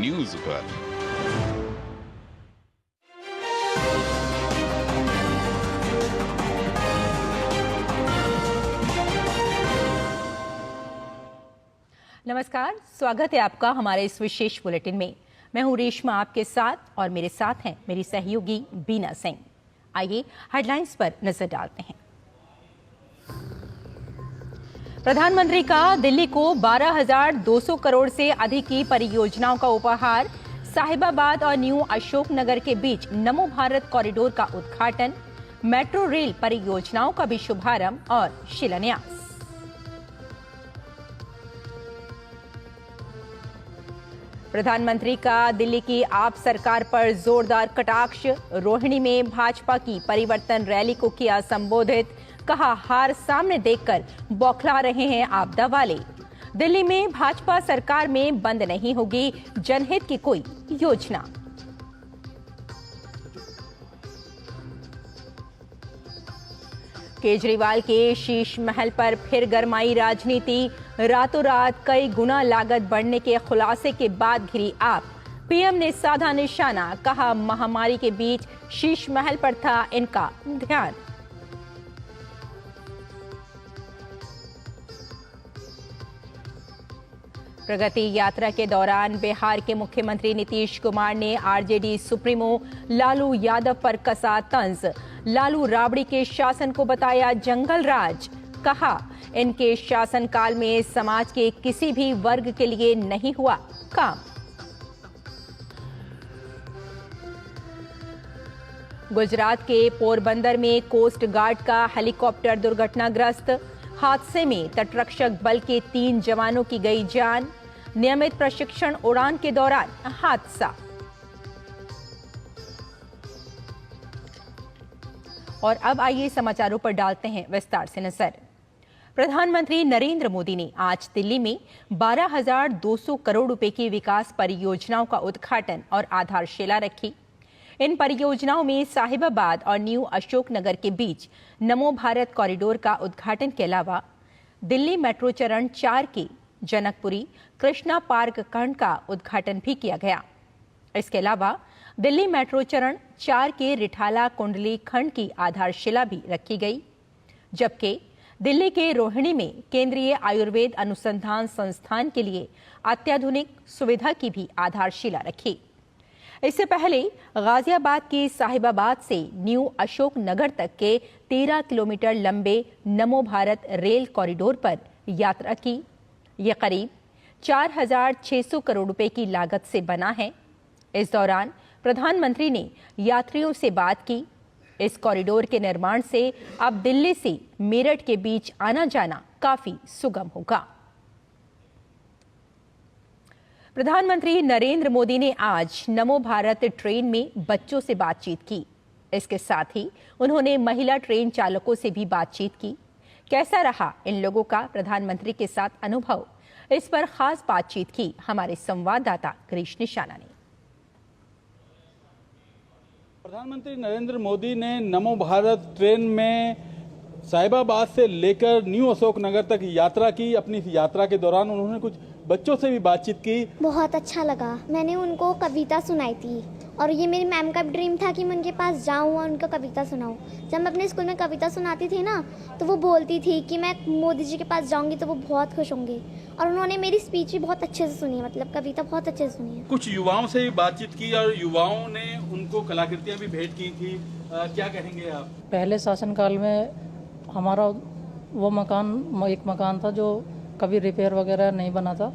News पर। नमस्कार, स्वागत है आपका हमारे इस विशेष बुलेटिन में। मैं हूं रेशमा आपके साथ और मेरे साथ हैं मेरी सहयोगी बीना सिंह। आइए हेडलाइंस पर नजर डालते हैं। प्रधानमंत्री का दिल्ली को 12,200 करोड़ से अधिक की परियोजनाओं का उपहार। साहिबाबाद और न्यू अशोकनगर के बीच नमो भारत कॉरिडोर का उद्घाटन। मेट्रो रेल परियोजनाओं का भी शुभारंभ और शिलान्यास। प्रधानमंत्री का दिल्ली की आप सरकार पर जोरदार कटाक्ष। रोहिणी में भाजपा की परिवर्तन रैली को किया संबोधित। कहा, हार सामने देखकर बौखला रहे हैं आपदा वाले। दिल्ली में भाजपा सरकार में बंद नहीं होगी जनहित की कोई योजना। केजरीवाल के शीश महल पर फिर गरमाई राजनीति। रातों रात कई गुना लागत बढ़ने के खुलासे के बाद घिरी आप। पीएम ने साधा निशाना। कहा, महामारी के बीच शीश महल पर था इनका ध्यान। प्रगति यात्रा के दौरान बिहार के मुख्यमंत्री नीतीश कुमार ने आरजेडी सुप्रीमो लालू यादव पर कसा तंज। लालू राबड़ी के शासन को बताया जंगल राज। कहा, इनके शासनकाल में समाज के किसी भी वर्ग के लिए नहीं हुआ काम। गुजरात के पोरबंदर में कोस्ट गार्ड का हेलीकॉप्टर दुर्घटनाग्रस्त। हादसे में तटरक्षक बल के 3 जवानों की गई जान। नियमित प्रशिक्षण उड़ान के दौरान हादसा। और अब आइए समाचारों पर डालते हैं विस्तार से नजर। प्रधानमंत्री नरेंद्र मोदी ने आज दिल्ली में 12,200 करोड़ रुपए की विकास परियोजनाओं का उद्घाटन और आधारशिला रखी। इन परियोजनाओं में साहिबाबाद और न्यू अशोकनगर के बीच नमो भारत कॉरिडोर का उद्घाटन के अलावा दिल्ली मेट्रो चरण 4 के जनकपुरी कृष्णा पार्क खंड का उद्घाटन भी किया गया। इसके अलावा दिल्ली मेट्रो चरण 4 के रिठाला कुंडली खंड की आधारशिला भी रखी गई, जबकि दिल्ली के रोहिणी में केंद्रीय आयुर्वेद अनुसंधान संस्थान के लिए अत्याधुनिक सुविधा की भी आधारशिला रखी। इससे पहले गाजियाबाद की साहिबाबाद से न्यू अशोकनगर तक के 13 किलोमीटर लंबे नमो भारत रेल कॉरिडोर पर यात्रा की। यह करीब 4,600 करोड़ रुपए की लागत से बना है। इस दौरान प्रधानमंत्री ने यात्रियों से बात की। इस कॉरिडोर के निर्माण से अब दिल्ली से मेरठ के बीच आना जाना काफी सुगम होगा। प्रधानमंत्री नरेंद्र मोदी ने आज नमो भारत ट्रेन में बच्चों से बातचीत की। इसके साथ ही उन्होंने महिला ट्रेन चालकों से भी बातचीत की। कैसा रहा इन लोगों का प्रधानमंत्री के साथ अनुभव, इस पर खास बातचीत की हमारे संवाददाता गिरीश निशाना ने। प्रधानमंत्री नरेंद्र मोदी ने नमो भारत ट्रेन में साहिबाबाद से लेकर न्यू अशोकनगर तक यात्रा की। अपनी यात्रा के दौरान उन्होंने कुछ बच्चों से भी बातचीत की। बहुत अच्छा लगा। मैंने उनको कविता सुनाई थी और ये मेरी मैम का ड्रीम था कि मैं उनके पास जाऊं और उनको कविता सुनाऊं। जब मैं अपने स्कूल में कविता सुनाती थी ना, तो वो बोलती थी कि मैं मोदी जी के पास जाऊंगी तो वो बहुत खुश होंगे। और उन्होंने मेरी स्पीच भी बहुत अच्छे से सुनी, मतलब कविता बहुत अच्छे से सुनी है। कुछ युवाओं से भी बातचीत की और युवाओं ने उनको कलाकृतियाँ भी भेंट की थी। क्या कहेंगे आप? पहले शासनकाल में हमारा वो एक मकान था जो कभी रिपेयर वगैरह नहीं बना था,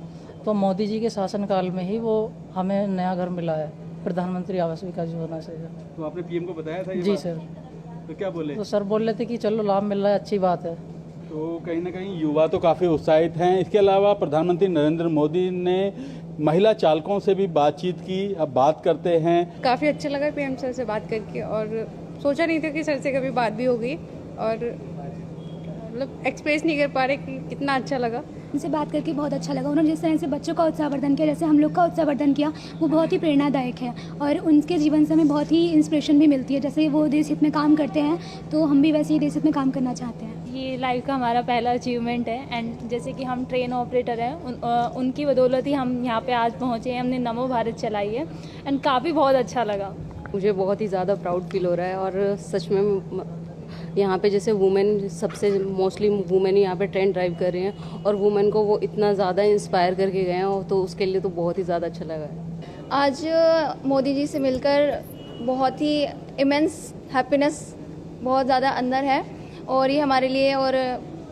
तो मोदी जी के शासनकाल में ही वो हमें नया घर मिला है प्रधानमंत्री आवास विकास योजना से। तो आपने पीएम को बताया था ये जी बात? सर। तो क्या बोले? तो सर बोल रहे थे कि चलो लाभ मिल रहा है, अच्छी बात है। तो कहीं ना कहीं युवा तो काफ़ी उत्साहित हैं। इसके अलावा प्रधानमंत्री नरेंद्र मोदी ने महिला चालकों से भी बातचीत की। अब बात करते हैं। काफ़ी अच्छा लगा पीएम सर से बात करके, और सोचा नहीं था कि सर से कभी बात भी होगी, और मतलब एक्सप्रेस नहीं कर पा रहे कि कितना अच्छा लगा। उनसे बात करके बहुत अच्छा लगा। उन्होंने जिस तरह से बच्चों का उत्साहवर्धन किया, जैसे हम लोग का उत्साहवर्धन किया, वो बहुत ही प्रेरणादायक है और उनके जीवन से हमें बहुत ही इंस्पिरेशन भी मिलती है। जैसे वो देश हित में काम करते हैं तो हम भी वैसे ही देश हित में काम करना चाहते हैं। ये लाइफ का हमारा पहला अचीवमेंट है एंड जैसे कि हम ट्रेन ऑपरेटर हैं उनकी बदौलत ही हम यहाँ पे आज पहुँचे हैं। हमने नमो भारत चलाई है एंड काफ़ी बहुत अच्छा लगा। मुझे बहुत ही ज़्यादा प्राउड फील हो रहा है और सच में यहाँ पे जैसे वुमेन सबसे मोस्टली वुमेन ही यहाँ पे ट्रेन ड्राइव कर रही हैं और वुमेन को वो इतना ज़्यादा इंस्पायर करके गए हैं तो उसके लिए तो बहुत ही ज़्यादा अच्छा लगा है। आज मोदी जी से मिलकर बहुत ही इमेंस हैप्पीनेस बहुत ज़्यादा अंदर है और ये हमारे लिए और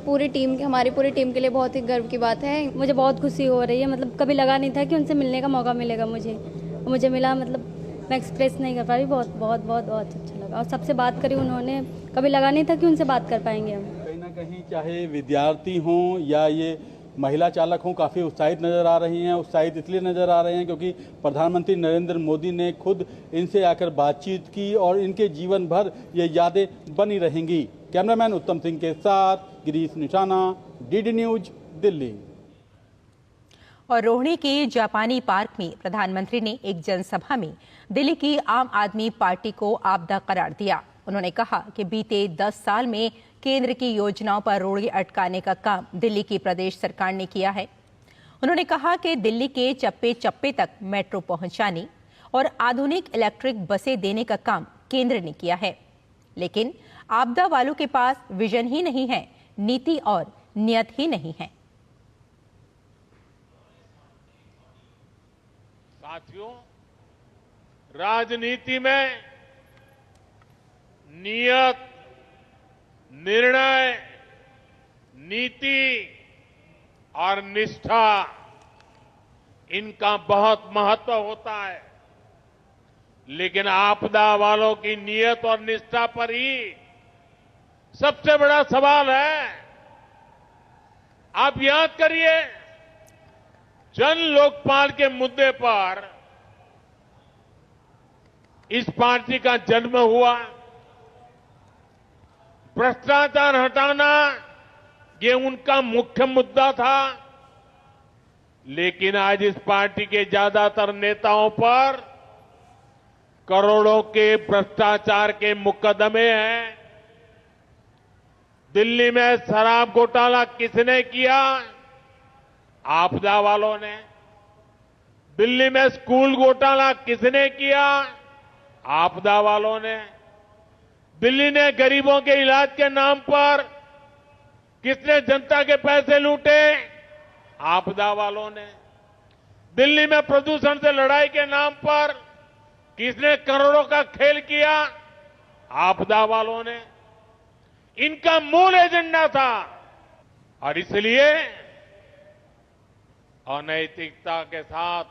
हमारी पूरी टीम के लिए बहुत ही गर्व की बात है। मुझे बहुत खुशी हो रही है, मतलब कभी लगा नहीं था कि उनसे मिलने का मौका मिलेगा मुझे मिला, मतलब मैं एक्सप्रेस नहीं कर पाई। बहुत बहुत बहुत बहुत अच्छा लगा और सबसे बात करी उन्होंने, कभी लगा नहीं था कि उनसे बात कर पाएंगे हम। कहीं ना कहीं चाहे विद्यार्थी हों या ये महिला चालक हों, काफ़ी उत्साहित नज़र आ रही हैं। उत्साहित इसलिए नज़र आ रहे हैं क्योंकि प्रधानमंत्री नरेंद्र मोदी ने खुद इनसे आकर बातचीत की और इनके जीवन भर ये यादें बनी रहेंगी। कैमरामैन उत्तम सिंह के साथ गिरीश निशाना, डीडी न्यूज, दिल्ली। और रोहिणी के जापानी पार्क में प्रधानमंत्री ने एक जनसभा में दिल्ली की आम आदमी पार्टी को आपदा करार दिया। उन्होंने कहा कि बीते 10 साल में केंद्र की योजनाओं पर रोड़े अटकाने का काम दिल्ली की प्रदेश सरकार ने किया है। उन्होंने कहा कि दिल्ली के चप्पे चप्पे तक मेट्रो पहुंचाने और आधुनिक इलेक्ट्रिक बसें देने का काम केंद्र ने किया है, लेकिन आपदा वालों के पास विजन ही नहीं है, नीति और नियत ही नहीं है। साथियों, राजनीति में नियत, निर्णय, नीति और निष्ठा, इनका बहुत महत्व होता है, लेकिन आपदा वालों की नियत और निष्ठा पर ही सबसे बड़ा सवाल है। आप याद करिए, जन लोकपाल के मुद्दे पर इस पार्टी का जन्म हुआ। भ्रष्टाचार हटाना ये उनका मुख्य मुद्दा था, लेकिन आज इस पार्टी के ज्यादातर नेताओं पर करोड़ों के भ्रष्टाचार के मुकदमे हैं। दिल्ली में शराब घोटाला किसने किया? आपदा वालों ने। दिल्ली में स्कूल घोटाला किसने किया? आपदा वालों ने। दिल्ली ने गरीबों के इलाज के नाम पर किसने जनता के पैसे लूटे? आपदा वालों ने। दिल्ली में प्रदूषण से लड़ाई के नाम पर किसने करोड़ों का खेल किया? आपदा वालों ने। इनका मूल एजेंडा था और इसलिए अनैतिकता के साथ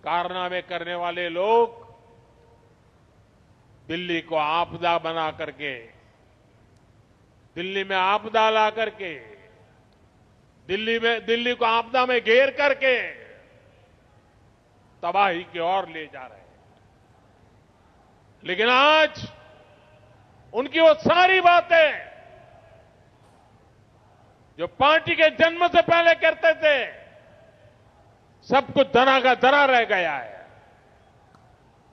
कारनामे करने वाले लोग दिल्ली को आपदा बना करके, दिल्ली में आपदा ला करके, दिल्ली को आपदा में घेर करके तबाही की ओर ले जा रहे हैं। लेकिन आज उनकी वो सारी बातें जो पार्टी के जन्म से पहले करते थे, सब कुछ धरा का धरा रह गया है।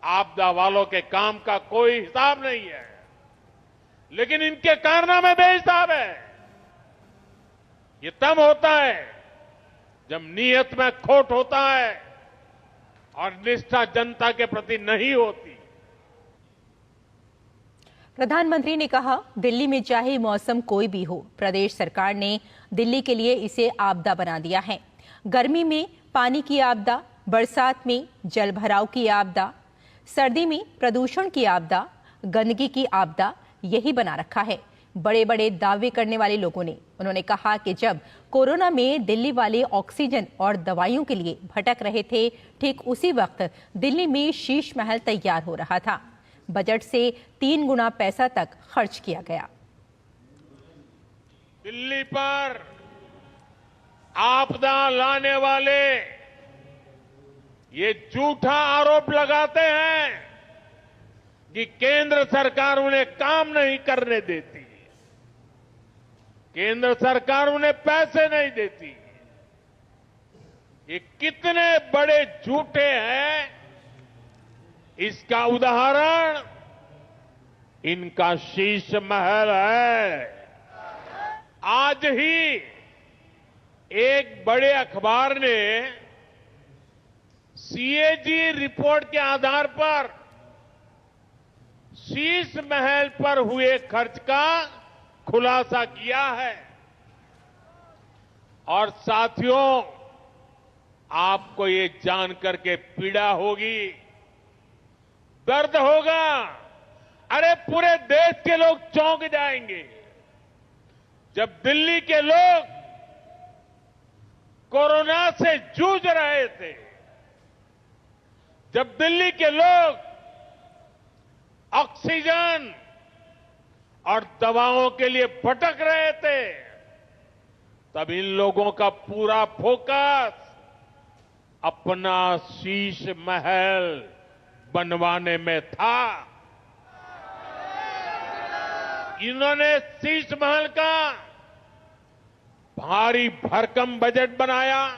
आपदा वालों के काम का कोई हिसाब नहीं है, लेकिन इनके कारनामे बेहिसाब है। ये तब होता है जब नीयत में खोट होता है और निष्ठा जनता के प्रति नहीं होती। प्रधानमंत्री ने कहा, दिल्ली में चाहे मौसम कोई भी हो, प्रदेश सरकार ने दिल्ली के लिए इसे आपदा बना दिया है। गर्मी में पानी की आपदा, बरसात में जल भराव की आपदा, सर्दी में प्रदूषण की आपदा, गंदगी की आपदा, यही बना रखा है बड़े बड़े दावे करने वाले लोगों ने। उन्होंने कहा कि जब कोरोना में दिल्ली वाले ऑक्सीजन और दवाइयों के लिए भटक रहे थे, ठीक उसी वक्त दिल्ली में शीश महल तैयार हो रहा था। बजट से 3 गुना पैसा तक खर्च किया गया। दिल्ली पर आपदा लाने वाले ये झूठा आरोप लगाते हैं कि केंद्र सरकार उन्हें काम नहीं करने देती, केंद्र सरकार उन्हें पैसे नहीं देती। ये कितने बड़े झूठे हैं, इसका उदाहरण इनका शीश महल है। आज ही एक बड़े अखबार ने सीएजी रिपोर्ट के आधार पर शीश महल पर हुए खर्च का खुलासा किया है। और साथियों, आपको ये जानकर के पीड़ा होगी, दर्द होगा, अरे पूरे देश के लोग चौंक जाएंगे जब दिल्ली के लोग कोरोना से जूझ रहे थे, जब दिल्ली के लोग ऑक्सीजन और दवाओं के लिए भटक रहे थे, तब इन लोगों का पूरा फोकस अपना शीश महल बनवाने में था। इन्होंने शीश महल का भारी भरकम बजट बनाया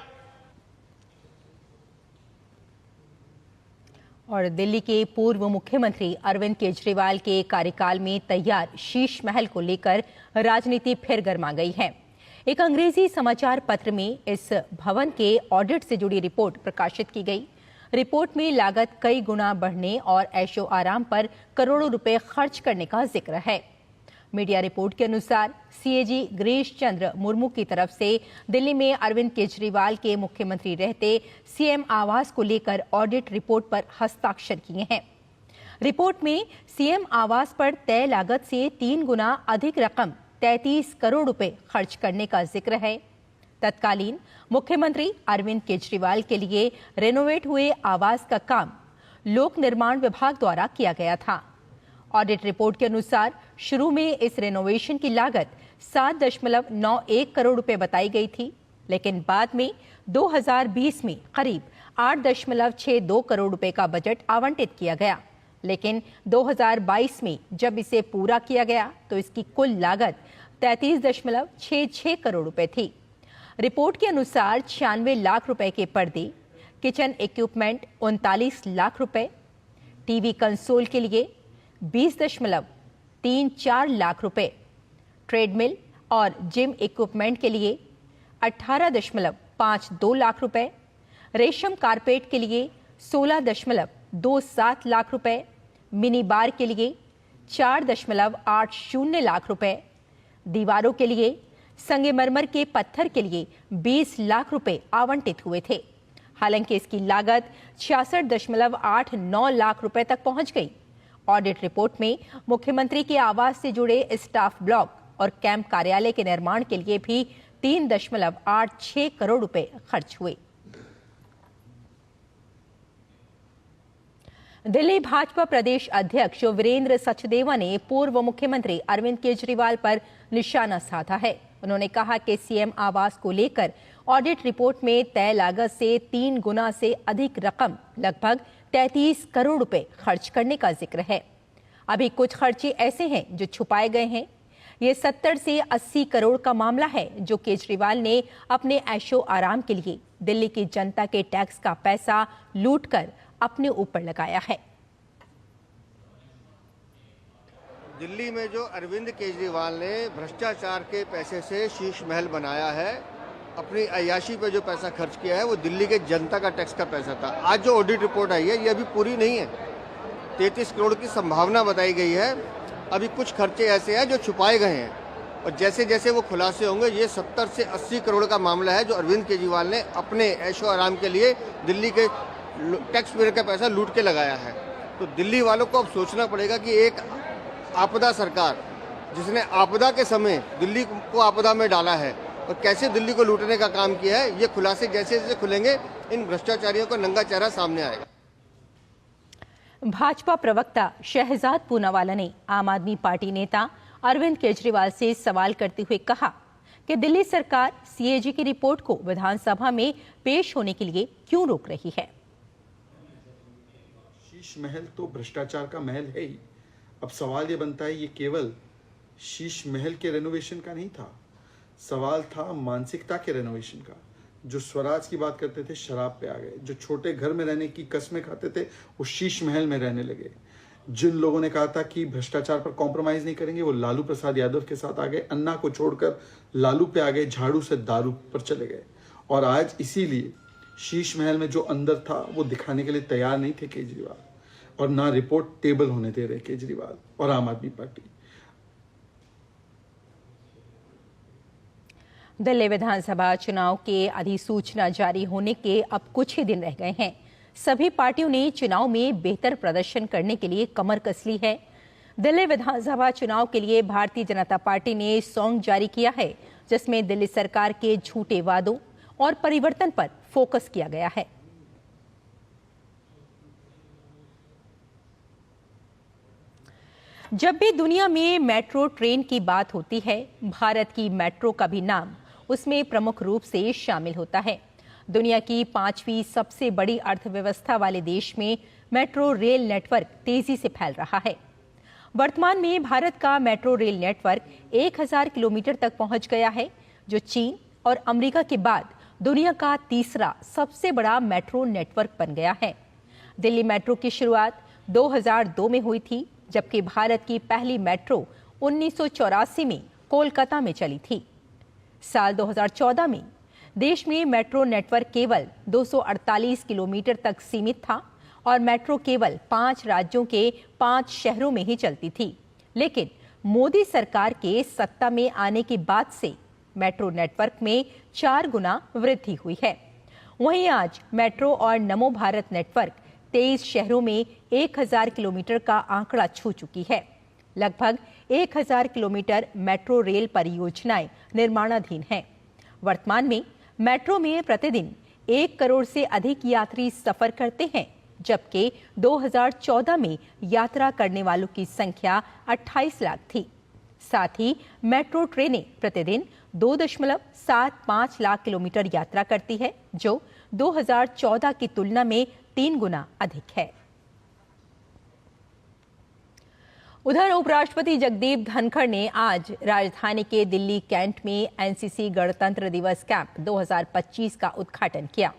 और दिल्ली के पूर्व मुख्यमंत्री अरविंद केजरीवाल के कार्यकाल में तैयार शीश महल को लेकर राजनीति फिर गर्मा गई है। एक अंग्रेजी समाचार पत्र में इस भवन के ऑडिट से जुड़ी रिपोर्ट प्रकाशित की गई। रिपोर्ट में लागत कई गुना बढ़ने और ऐशो आराम पर करोड़ों रुपए खर्च करने का जिक्र है। मीडिया रिपोर्ट के अनुसार सीएजी गिरीश चंद्र मुर्मू की तरफ से दिल्ली में अरविंद केजरीवाल के मुख्यमंत्री रहते सीएम आवास को लेकर ऑडिट रिपोर्ट पर हस्ताक्षर किए हैं। रिपोर्ट में सीएम आवास पर तय लागत से 3 गुना अधिक रकम 33 करोड़ रुपए खर्च करने का जिक्र है। तत्कालीन मुख्यमंत्री अरविंद केजरीवाल के लिए रेनोवेट हुए आवास का काम लोक निर्माण विभाग द्वारा किया गया था। ऑडिट रिपोर्ट के अनुसार शुरू में इस रेनोवेशन की लागत 7.91 करोड़ रुपए बताई गई थी, लेकिन बाद में 2020 में करीब 8.62 करोड़ रुपए का बजट आवंटित किया गया। लेकिन 2022 में जब इसे पूरा किया गया तो इसकी कुल लागत 33.66 करोड़ रुपए थी। रिपोर्ट के अनुसार 96 लाख रुपए के पर्दे, किचन इक्विपमेंट 39 लाख रुपए, टीवी कंसोल के लिए 20.34 लाख रुपए, ट्रेडमिल और जिम इक्विपमेंट के लिए 18.52 लाख रुपए, रेशम कारपेट के लिए 16.27 लाख रुपए, मिनी बार के लिए 4.80 लाख रुपए, दीवारों के लिए संगमरमर के पत्थर के लिए 20 लाख रुपए आवंटित हुए थे। हालांकि इसकी लागत 66.89 लाख रुपए तक पहुंच गई। ऑडिट रिपोर्ट में मुख्यमंत्री के आवास से जुड़े स्टाफ ब्लॉक और कैंप कार्यालय के निर्माण के लिए भी 3.86 करोड़ रुपए खर्च हुए। दिल्ली भाजपा प्रदेश अध्यक्ष वीरेंद्र सचदेवा ने पूर्व मुख्यमंत्री अरविंद केजरीवाल पर निशाना साधा है। उन्होंने कहा कि सीएम आवास को लेकर ऑडिट रिपोर्ट में तय लागत से 3 गुना से अधिक रकम लगभग 33 करोड़ रुपए खर्च करने का जिक्र है। अभी कुछ खर्चे ऐसे हैं जो छुपाए गए हैं। ये 70 से 80 करोड़ का मामला है जो केजरीवाल ने अपने ऐशो आराम के लिए दिल्ली की जनता के टैक्स का पैसा लूटकर अपने ऊपर लगाया है। दिल्ली में जो अरविंद केजरीवाल ने भ्रष्टाचार के पैसे से शीश महल बनाया है, अपनी अय्याशी पे जो पैसा खर्च किया है वो दिल्ली के जनता का टैक्स का पैसा था। आज जो ऑडिट रिपोर्ट आई है ये अभी पूरी नहीं है। 33 करोड़ की संभावना बताई गई है। अभी कुछ खर्चे ऐसे हैं जो छुपाए गए हैं और जैसे जैसे वो खुलासे होंगे ये 70 से 80 करोड़ का मामला है जो अरविंद केजरीवाल ने अपने ऐशो आराम के लिए दिल्ली के टैक्स पेयर का पैसा लूट के लगाया है। तो दिल्ली वालों को अब सोचना पड़ेगा कि एक आपदा सरकार जिसने आपदा के समय दिल्ली को आपदा में डाला है और कैसे दिल्ली को लूटने का काम किया है, ये खुलासे जैसे जैसे खुलेंगे इन भ्रष्टाचारियों का नंगा चेहरा सामने आएगा। भाजपा प्रवक्ता शहजाद पूनावाला ने आम आदमी पार्टी नेता अरविंद केजरीवाल से सवाल करते हुए कहा कि दिल्ली सरकार सीएजी की रिपोर्ट को विधानसभा में पेश होने के लिए क्यों रोक रही है। शीश महल तो भ्रष्टाचार का महल है ही। अब सवाल ये बनता है ये केवल शीश महल के रेनोवेशन का नहीं था, सवाल था मानसिकता के रेनोवेशन का। जो स्वराज की बात करते थे शराब पे आ गए, जो छोटे घर में रहने की कस्में खाते थे वो शीश महल में रहने लगे। जिन लोगों ने कहा था कि भ्रष्टाचार पर कॉम्प्रोमाइज नहीं करेंगे, वो लालू प्रसाद यादव के साथ आ गए। अन्ना को छोड़कर लालू पे आ गए, झाड़ू से दारू पर चले गए। और आज इसीलिए शीश महल में जो अंदर था वो दिखाने के लिए तैयार नहीं थे केजरीवाल, और ना रिपोर्ट टेबल होने दे रहे केजरीवाल और आम आदमी पार्टी। दिल्ली विधानसभा चुनाव के अधिसूचना जारी होने के अब कुछ ही दिन रह गए हैं। सभी पार्टियों ने चुनाव में बेहतर प्रदर्शन करने के लिए कमर कस ली है। दिल्ली विधानसभा चुनाव के लिए भारतीय जनता पार्टी ने सॉन्ग जारी किया है, जिसमें दिल्ली सरकार के झूठे वादों और परिवर्तन पर फोकस किया गया है। जब भी दुनिया में मेट्रो ट्रेन की बात होती है, भारत की मेट्रो का भी नाम उसमें प्रमुख रूप से शामिल होता है। दुनिया की 5वीं सबसे बड़ी अर्थव्यवस्था वाले देश में मेट्रो रेल नेटवर्क तेजी से फैल रहा है। वर्तमान में भारत का मेट्रो रेल नेटवर्क 1000 किलोमीटर तक पहुंच गया है, जो चीन और अमेरिका के बाद दुनिया का तीसरा सबसे बड़ा मेट्रो नेटवर्क बन गया है। दिल्ली मेट्रो की शुरुआत 2002 में हुई थी, जबकि भारत की पहली मेट्रो 1984 में कोलकाता में चली थी। साल 2014 में देश में मेट्रो नेटवर्क केवल 248 किलोमीटर तक सीमित था और मेट्रो केवल 5 राज्यों के 5 शहरों में ही चलती थी। लेकिन मोदी सरकार के सत्ता में आने के बाद से मेट्रो नेटवर्क में 4 गुना वृद्धि हुई है। वहीं आज मेट्रो और नमो भारत नेटवर्क 23 शहरों में 1000 किलोमीटर का आंकड़ा छू चुकी है। लगभग 1000 किलोमीटर मेट्रो रेल परियोजनाएं निर्माणाधीन हैं। वर्तमान में मेट्रो में प्रतिदिन 1 करोड़ से अधिक यात्री सफर करते हैं, जबकि 2014 में यात्रा करने वालों की संख्या 28 लाख थी। साथ ही मेट्रो ट्रेनें प्रतिदिन 2.75 लाख किलोमीटर यात्रा करती है, जो 2014 की तुलना में 3 गुना अधिक है। उधर उपराष्ट्रपति जगदीप धनखड़ ने आज राजधानी के दिल्ली कैंट में एनसीसी गणतंत्र दिवस कैंप 2025 का उद्घाटन किया।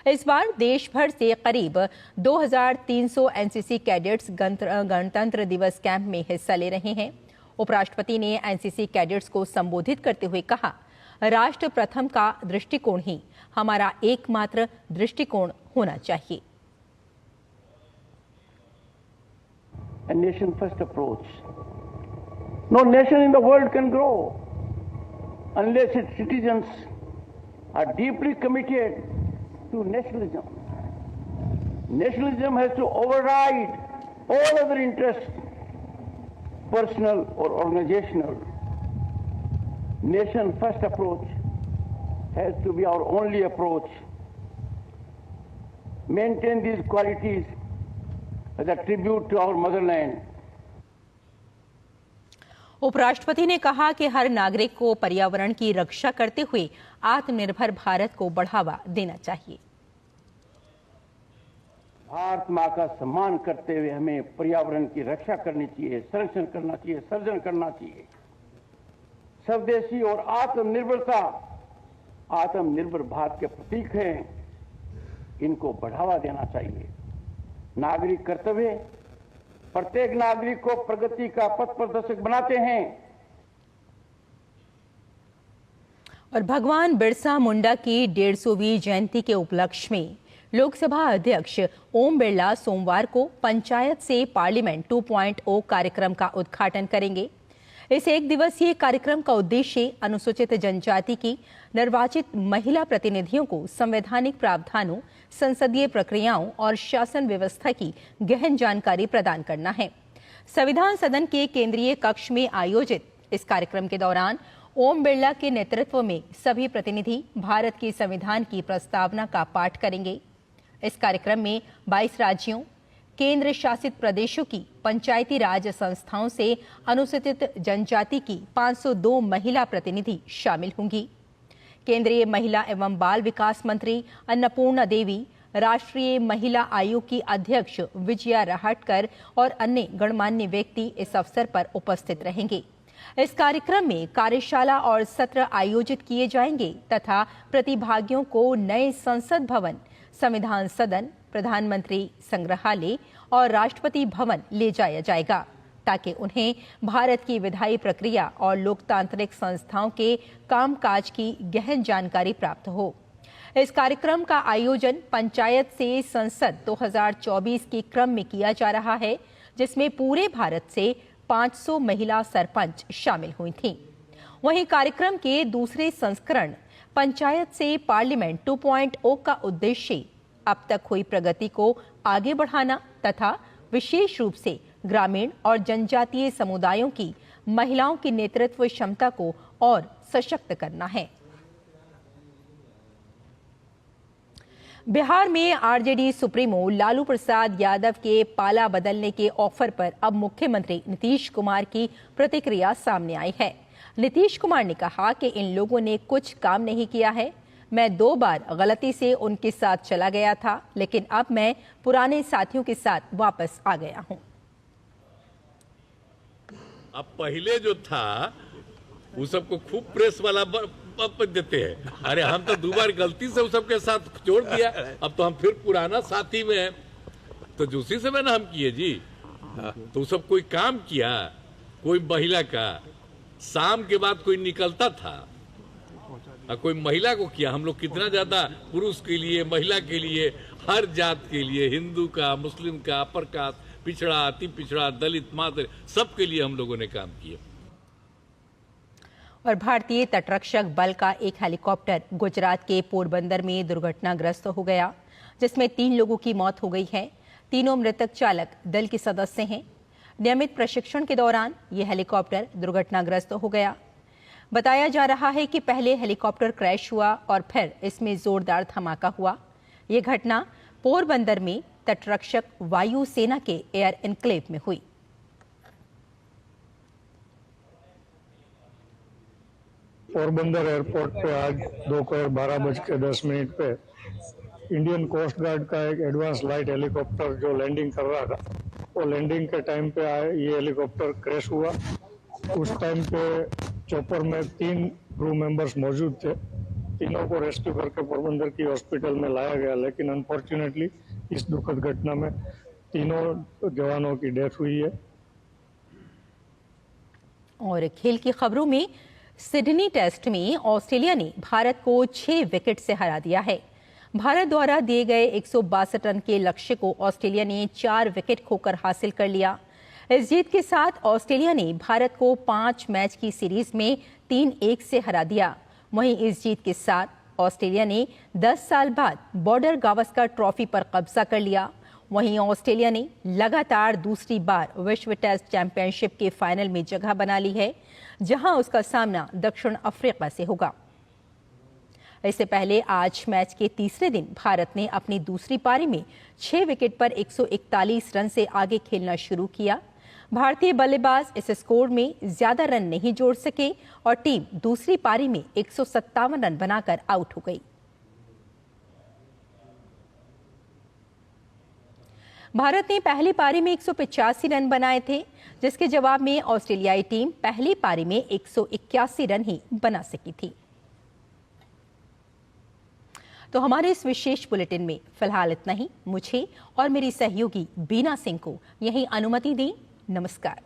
इस बार देश भर से करीब 2300 एनसीसी कैडेट्स गणतंत्र दिवस कैंप में हिस्सा ले रहे हैं। उपराष्ट्रपति ने एनसीसी कैडेट्स को संबोधित करते हुए कहा, राष्ट्र प्रथम का दृष्टिकोण ही हमारा एकमात्र दृष्टिकोण होना चाहिए। A nation first approach. No nation in the world can grow unless its citizens are deeply committed to nationalism. Nationalism has to override all other interests, personal or organizational. Nation first approach has to be our only approach. Maintain these qualities as a tribute to our motherland. उपराष्ट्रपति ने कहा कि हर नागरिक को पर्यावरण की रक्षा करते हुए आत्मनिर्भर भारत को बढ़ावा देना चाहिए। भारत माँ का सम्मान करते हुए हमें पर्यावरण की रक्षा करनी चाहिए, संरक्षण करना चाहिए, सर्जन करना चाहिए। स्वदेशी और आत्मनिर्भरता आत्मनिर्भर भारत के प्रतीक हैं, इनको बढ़ावा देना चाहिए। नागरिक कर्तव्य प्रत्येक नागरिक को प्रगति का पथ प्रदर्शक बनाते हैं। और भगवान बिरसा मुंडा की 150वीं जयंती के उपलक्ष्य में लोकसभा अध्यक्ष ओम बिरला सोमवार को पंचायत से पार्लियामेंट 2.0 कार्यक्रम का उद्घाटन करेंगे। इस एक दिवसीय कार्यक्रम का उद्देश्य अनुसूचित जनजाति की निर्वाचित महिला प्रतिनिधियों को संवैधानिक प्रावधानों, संसदीय प्रक्रियाओं और शासन व्यवस्था की गहन जानकारी प्रदान करना है। संविधान सदन के केंद्रीय कक्ष में आयोजित इस कार्यक्रम के दौरान ओम बिरला के नेतृत्व में सभी प्रतिनिधि भारत के संविधान की प्रस्तावना का पाठ करेंगे। इस कार्यक्रम में 22 राज्यों, केंद्र शासित प्रदेशों की पंचायती राज संस्थाओं से अनुसूचित जनजाति की 502 महिला प्रतिनिधि शामिल होंगी। केंद्रीय महिला एवं बाल विकास मंत्री अन्नपूर्णा देवी, राष्ट्रीय महिला आयोग की अध्यक्ष विजया राहटकर और अन्य गणमान्य व्यक्ति इस अवसर पर उपस्थित रहेंगे। इस कार्यक्रम में कार्यशाला और सत्र आयोजित किए जाएंगे तथा प्रतिभागियों को नए संसद भवन, संविधान सदन, प्रधानमंत्री संग्रहालय और राष्ट्रपति भवन ले जाया जाएगा ताकि उन्हें भारत की विधायी प्रक्रिया और लोकतांत्रिक संस्थाओं के कामकाज की गहन जानकारी प्राप्त हो। इस कार्यक्रम का आयोजन पंचायत से संसद 2024 के क्रम में किया जा रहा है, जिसमें पूरे भारत से 500 महिला सरपंच शामिल हुई थीं। वहीं कार्यक्रम के दूसरे संस्करण पंचायत से पार्लियामेंट 2.0 का उद्देश्य अब तक हुई प्रगति को आगे बढ़ाना तथा विशेष रूप से ग्रामीण और जनजातीय समुदायों की महिलाओं की नेतृत्व क्षमता को और सशक्त करना है। बिहार में आरजेडी सुप्रीमो लालू प्रसाद यादव के पाला बदलने के ऑफर पर अब मुख्यमंत्री नीतीश कुमार की प्रतिक्रिया सामने आई है। नीतीश कुमार ने कहा कि इन लोगों ने कुछ काम नहीं किया है। मैं 2 बार गलती से उनके साथ चला गया था, लेकिन अब मैं पुराने साथियों के साथ वापस आ गया हूं। अब पहले जो था वो सबको खूब प्रेस वाला देते हैं, अरे हम तो 2 बार गलती से उस सबके साथ जोड़ दिया, अब तो हम फिर पुराना साथी में हैं। तो दूसरी समय ना हम किए जी, तो सब कोई काम किया, कोई महिला का शाम के बाद कोई निकलता था और कोई महिला को किया। हम लोग कितना ज्यादा पुरुष के लिए, महिला के लिए, हर जात के लिए, हिंदू का, मुस्लिम का, अपर कास्ट, पिछड़ा, अति पिछड़ा, दलित, मादर, सबके लिए हम लोगों ने काम किया। और भारतीय तटरक्षक बल का एक हेलीकॉप्टर गुजरात के पोरबंदर में दुर्घटनाग्रस्त हो गया, जिसमें 3 लोगों की मौत हो गई है। तीनों मृतक चालक दल के सदस्य हैं। नियमित प्रशिक्षण के दौरान यह हेलीकॉप्टर दुर्घटनाग्रस्त हो गया। बताया जा रहा है कि पहले हेलीकॉप्टर क्रैश हुआ और फिर इसमें जोरदार धमाका हुआ। यह घटना पोरबंदर में तटरक्षक वायु सेना के एयर एनक्लेव में हुई। पोरबंदर एयरपोर्ट पे आज दोपहर 12:10 पे इंडियन कोस्ट गार्ड का एक एडवांस लाइट हेलीकॉप्टर जो लैंडिंग कर रहा था, वो लैंडिंग के टाइम पे ये हेलीकॉप्टर क्रैश हुआ। उस टाइम पे चॉपर में 3 क्रू मेंबर्स मौजूद थे। तीनों को रेस्क्यू करके पोरबंदर की हॉस्पिटल में लाया गया, लेकिन अनफॉर्चुनेटली इस दुखद घटना में तीनों जवानों की डेथ हुई है। और खेल की खबरों में सिडनी टेस्ट में ऑस्ट्रेलिया ने भारत को 6 विकेट से हरा दिया है। भारत द्वारा दिए गए 162 रन के लक्ष्य को ऑस्ट्रेलिया ने 4 विकेट खोकर हासिल कर लिया। इस जीत के साथ ऑस्ट्रेलिया ने भारत को 5 मैच की सीरीज में 3-1 से हरा दिया। वहीं इस जीत के साथ ऑस्ट्रेलिया ने 10 साल बाद बॉर्डर गावस्कर ट्रॉफी पर कब्जा कर लिया। वहीं ऑस्ट्रेलिया ने लगातार दूसरी बार विश्व टेस्ट चैंपियनशिप के फाइनल में जगह बना ली है, जहां उसका सामना दक्षिण अफ्रीका से होगा। इससे पहले आज मैच के तीसरे दिन भारत ने अपनी दूसरी पारी में 6 विकेट पर 141 रन से आगे खेलना शुरू किया। भारतीय बल्लेबाज इस स्कोर में ज्यादा रन नहीं जोड़ सके और टीम दूसरी पारी में 157 रन बनाकर आउट हो गई। भारत ने पहली पारी में 185 रन बनाए थे, जिसके जवाब में ऑस्ट्रेलियाई टीम पहली पारी में 181 रन ही बना सकी थी। तो हमारे इस विशेष बुलेटिन में फिलहाल इतना ही। मुझे और मेरी सहयोगी बीना सिंह को यही अनुमति दी। नमस्कार।